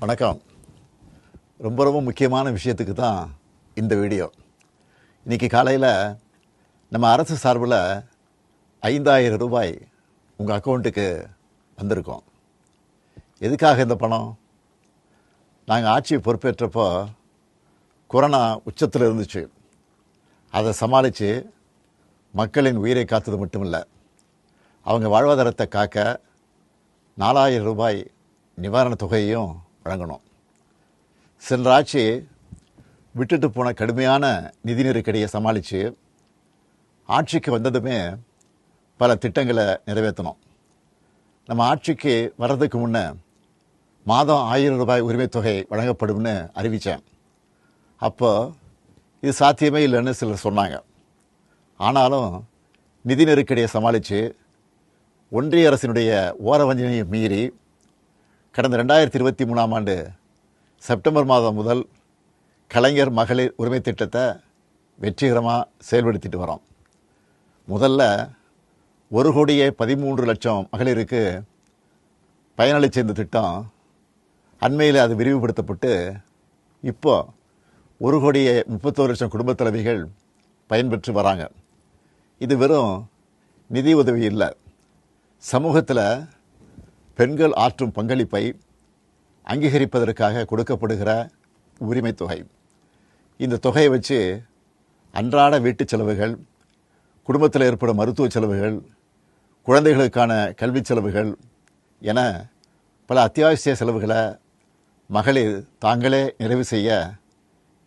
வணக்கம். ரொம்ப முக்கியமான விஷயத்துக்கு தான் இந்த வீடியோ. இன்றைக்கி காலையில் நம்ம அரசு சார்பில் 5000 ரூபாய் உங்கள் அக்கௌண்ட்டுக்கு வந்திருக்கோம். எதுக்காக இந்த பணம்? நாங்கள் ஆட்சி பொறுப்பேற்றப்போ கொரோனா உச்சத்தில் இருந்துச்சு. அதை சமாளித்து மக்களின் உயிரை காத்தது மட்டுமில்லை, அவங்க வாழ்வாதாரத்தை காக்க 4000 ரூபாய் நிவாரணத் தொகையையும் வழங்கணும். சென்ற ஆட்சி விட்டுட்டு போன கடுமையான நிதி நெருக்கடியை சமாளித்து ஆட்சிக்கு வந்ததுமே பல திட்டங்களை நிறைவேற்றணும். நம்ம ஆட்சிக்கு வர்றதுக்கு முன்னே மாதம் 1000 ரூபாய் உரிமைத் தொகை வழங்கப்படும்னு அறிவித்தேன். அப்போ இது சாத்தியமே இல்லைன்னு சிலர் சொன்னாங்க. ஆனாலும் நிதி நெருக்கடியை சமாளித்து ஒன்றிய அரசினுடைய ஓரவஞ்சனையை மீறி கடந்த 2023ஆம் ஆண்டு செப்டம்பர் மாதம் முதல் கலைஞர் மகளிர் உரிமை திட்டத்தை வெற்றிகரமாக செயல்படுத்திட்டு வரோம். முதல்ல 1,13,00,000 மகளிருக்கு பயனளித்த இந்த திட்டம் அண்மையில் அது விரிவுபடுத்தப்பட்டு இப்போ 1,31,00,000 குடும்பத் தலைவிகள் பயன்பெற்று வராங்க. இது வெறும் நிதி உதவி இல்லை, சமூகத்தில் பெண்கள் ஆற்றும் பங்களிப்பை அங்கீகரிப்பதற்காக கொடுக்கப்படுகிற உரிமை தொகை. இந்த தொகையை வச்சு அன்றாட வீட்டு செலவுகள், குடும்பத்தில் ஏற்படும் மருத்துவ செலவுகள், குழந்தைகளுக்கான கல்வி செலவுகள் என பல அத்தியாவசிய செலவுகளை மகளிர் தாங்களே நிறைவு செய்ய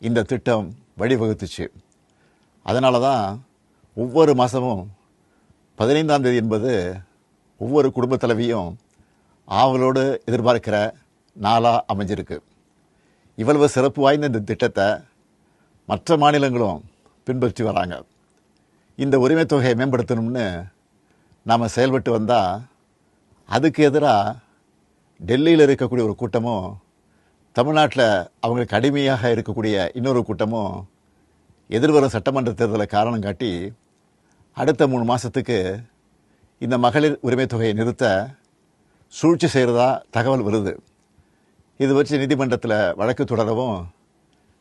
இந்த திட்டம் வழிவகுத்துச்சு. அதனால தான் ஒவ்வொரு மாதமும் 15ஆம் தேதி என்பது ஒவ்வொரு குடும்பத் தலைவியும் ஆவலோடு எதிர்பார்க்கிற நாளாக அமைஞ்சிருக்கு. இவ்வளவு சிறப்பு வாய்ந்த இந்த திட்டத்தை மற்ற மாநிலங்களும் பின்பற்றி வராங்க. இந்த உரிமை தொகையை மேம்படுத்தணும்னு நாம் செயல்பட்டு வந்தால் அதுக்கு எதிராக டெல்லியில் இருக்கக்கூடிய ஒரு கூட்டமும், தமிழ்நாட்டில் அவங்களுக்கு அடிமையாக இருக்கக்கூடிய இன்னொரு கூட்டமும் எதிர்வரும் சட்டமன்ற தேர்தலை காரணம் காட்டி அடுத்த 3 மாதத்துக்கு இந்த மகளிர் உரிமை தொகையை நிறுத்த சூழ்ச்சி செய்கிறதா தகவல் வருது. இது வச்சு நீதிமன்றத்தில் வழக்கு தொடரவும்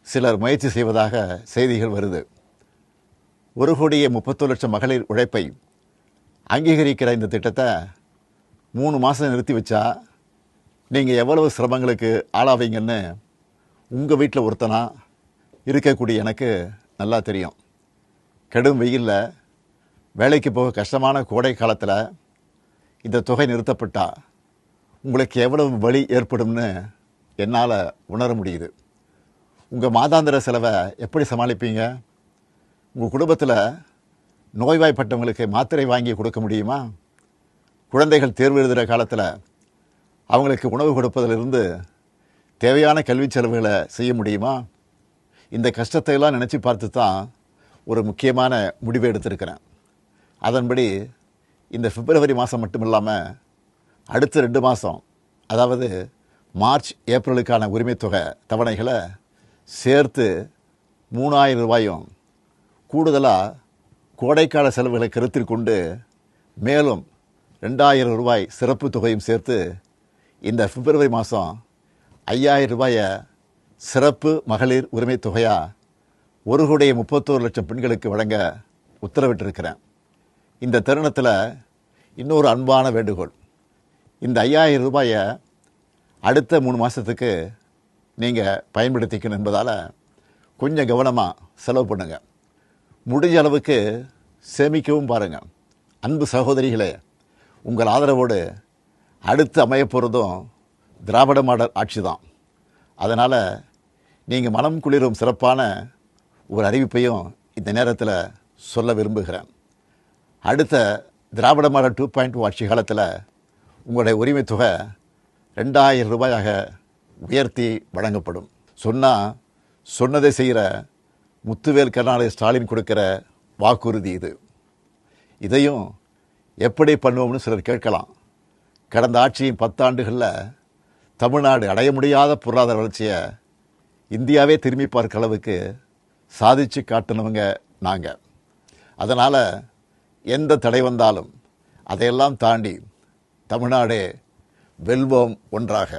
சிலர் முயற்சி செய்வதாக செய்திகள் வருது. 1,31,00,000 மகளிர் உழைப்பை அங்கீகரிக்கிற இந்த திட்டத்தை 3 மாதம் நிறுத்தி வச்சா நீங்கள் எவ்வளவு சிரமங்களுக்கு ஆளாவீங்கன்னு உங்கள் வீட்டில் ஒருத்தனா இருக்கக்கூடிய எனக்கு நல்லா தெரியும். கடும் வெயிலில் வேலைக்கு போக கஷ்டமான கோடை காலத்தில் இந்த தொகை நிறுத்தப்பட்டால் உங்களுக்கு எவ்வளவு வலி ஏற்படும்னு என்னால் உணர முடியுது. உங்கள் மாதாந்திர செலவை எப்படி சமாளிப்பீங்க? உங்கள் குடும்பத்தில் நோய்வாய்ப்பட்டவங்களுக்கு மாத்திரை வாங்கி கொடுக்க முடியுமா? குழந்தைகள் தேர்வு எழுதுகிற காலத்தில் அவங்களுக்கு உணவு கொடுப்பதிலிருந்து தேவையான கல்வி செலவுகளை செய்ய முடியுமா? இந்த கஷ்டத்தையெல்லாம் நினச்சி பார்த்து தான் ஒரு முக்கியமான முடிவை எடுத்திருக்கிறேன். அதன்படி இந்த பிப்ரவரி மாதம் மட்டும் இல்லாமல் அடுத்த 2 மாதம், அதாவது மார்ச் ஏப்ரலுக்கான உரிமை தொகை தவணைகளை சேர்த்து 3000 ரூபாயும், கூடுதலாக கோடைக்கால செலவுகளை கருத்தில் கொண்டு மேலும் 2000 ரூபாய் சிறப்பு தொகையும் சேர்த்து இந்த பிப்ரவரி மாதம் 5000 ரூபாயை சிறப்பு மகளிர் உரிமை தொகையாக 1,31,00,000 பெண்களுக்கு வழங்க உத்தரவிட்டிருக்கிறேன். இந்த தருணத்தில் இன்னொரு அன்பான வேண்டுகோள். இந்த 5000 ரூபாயை அடுத்த 3 மாதத்துக்கு நீங்கள் பயன்படுத்திக்கணும் என்பதால் கொஞ்சம் கவனமாக செலவு பண்ணுங்கள். முடிஞ்ச அளவுக்கு சேமிக்கவும் பாருங்கள். அன்பு சகோதரிகளே, உங்கள் ஆதரவோடு அடுத்து அமையப்போகிறதும் திராவிட மாடல் ஆட்சி தான். அதனால் நீங்கள் மனம் குளிரும் சிறப்பான ஒரு அறிவிப்பையும் இந்த நேரத்தில் சொல்ல விரும்புகிறேன். அடுத்த திராவிட மாடல் 2.0 ஆட்சி காலத்தில் உங்களுடைய உரிமை தொகை 2000 ரூபாயாக உயர்த்தி வழங்கப்படும். சொன்னதை செய்கிற முத்துவேல் கருணாநிதி ஸ்டாலின் கொடுக்கிற வாக்குறுதி இது. இதையும் எப்படி பண்ணுவோம்னு சிலர் கேட்கலாம். கடந்த ஆட்சியின் 10 ஆண்டுகளில் தமிழ்நாடு அடைய முடியாத பொருளாதார வளர்ச்சியை இந்தியாவே திரும்பி பார்க்க அளவுக்கு சாதித்து காட்டினவங்க நாங்கள். அதனால் எந்த தடை வந்தாலும் அதையெல்லாம் தாண்டி தமிழ்நாடே வெல்வோம் ஒன்றாக.